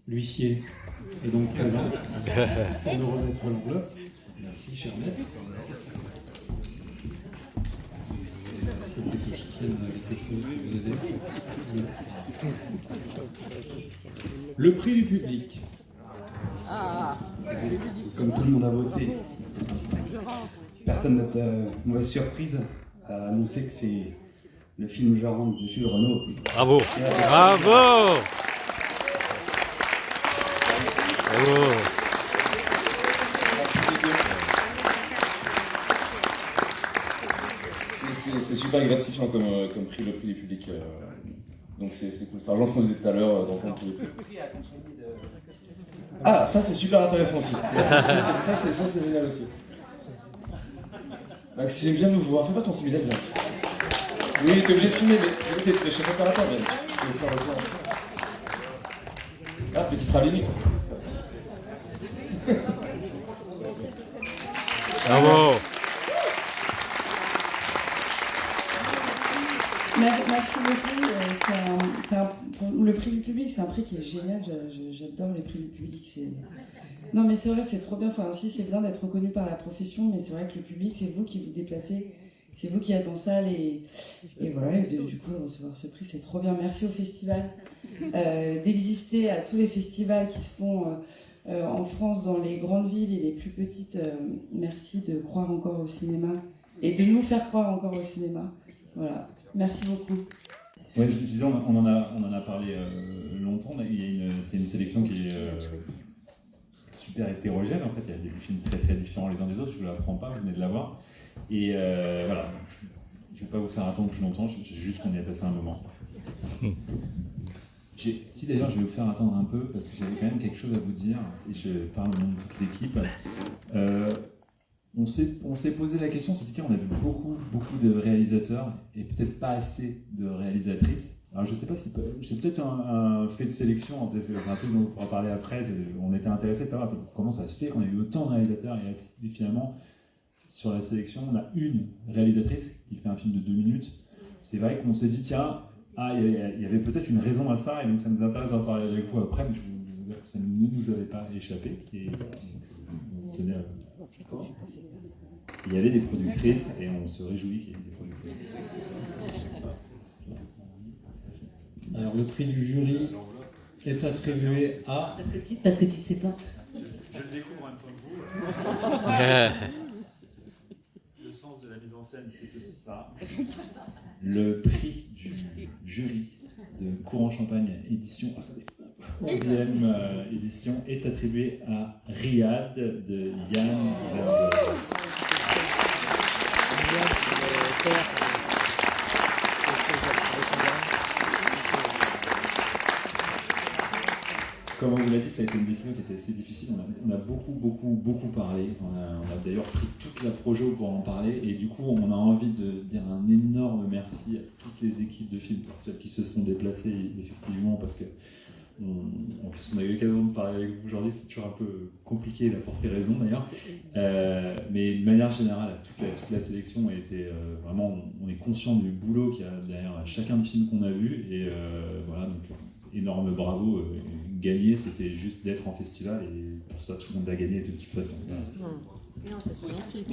L'huissier est donc présent pour nous remettre l'enveloppe. Merci, cher maître. Est-ce que vous voulez que je prenne quelque chose pour vous aider? Le prix du public. Comme tout le monde a voté, personne n'a de mauvaise surprise à annoncer que c'est le film Jarente de Jules Renaud. Bravo. Bravo. Bravo. C'est super gratifiant comme prix, le prix du public. Donc c'est cool. Ça rejoint ce qu'on disait tout à l'heure d'entendre tous les prix. Ah, ça c'est super intéressant aussi. Ça c'est génial aussi. Max, si j'aime bien nous voir, fais pas ton timide, viens. Oui, t'es obligé de filmer, mais t'es chef opérateur, viens. Je vais faire le tour. Ah, petite ravignée. Bravo. Merci beaucoup. Le prix du public, c'est un prix qui est génial. J'adore les prix du public. Non, mais c'est vrai, c'est trop bien. Enfin, si, c'est bien d'être reconnu par la profession, mais c'est vrai que le public, c'est vous qui vous déplacez, c'est vous qui êtes en salle et voilà. Et du coup, recevoir ce prix, c'est trop bien. Merci au festival d'exister, à tous les festivals qui se font en France, dans les grandes villes et les plus petites. Merci de croire encore au cinéma et de nous faire croire encore au cinéma. Voilà. Merci beaucoup. Ouais, je disais, on en a parlé longtemps. C'est une sélection qui est super hétérogène. En fait, il y a des films très très différents les uns des autres. Je ne l'apprends pas, vous venez de l'avoir. Et voilà, je ne vais pas vous faire attendre plus longtemps. C'est juste qu'on y a passé un moment. Si d'ailleurs, je vais vous faire attendre un peu parce que j'avais quand même quelque chose à vous dire. Et je parle au nom de toute l'équipe. On s'est posé la question, c'est qu'on a vu beaucoup de réalisateurs et peut-être pas assez de réalisatrices. Alors je ne sais pas si c'est peut-être un fait de sélection, un truc dont on pourra parler après. On était intéressés de savoir comment ça se fait qu'on a eu autant de réalisateurs et finalement sur la sélection on a une réalisatrice qui fait un film de 2 minutes. C'est vrai qu'on s'est dit tiens, il y avait peut-être une raison à ça et donc ça nous intéresse d'en parler avec vous après, mais je vous dire que ça ne nous avait pas échappé et on tenait à... Il y avait des productrices et on se réjouit qu'il y ait des productrices. Alors le prix du jury est attribué à... Parce que tu sais pas. Je le découvre en même temps que vous. Le sens de la mise en scène, c'est tout ça. Le prix du jury de Courant Champagne édition... Attendez. 11e édition est attribuée à Riyad de Yann Verder. Comme on vous l'a dit, ça a été une décision qui était assez difficile. On a beaucoup parlé. On a d'ailleurs pris toute la projo pour en parler. Et du coup, on a envie de dire un énorme merci à toutes les équipes de films, celles qui se sont déplacées effectivement, parce que en plus, on a eu l'occasion de parler avec vous aujourd'hui, c'est toujours un peu compliqué là, pour ces raisons d'ailleurs. Mais de manière générale, toute la sélection a été vraiment, on est conscient du boulot qu'il y a derrière chacun des films qu'on a vus. Et voilà, donc énorme bravo. Gagner, c'était juste d'être en festival et pour ça, tout le monde l'a gagné de toute façon. Voilà. Non, ça c'est gentil.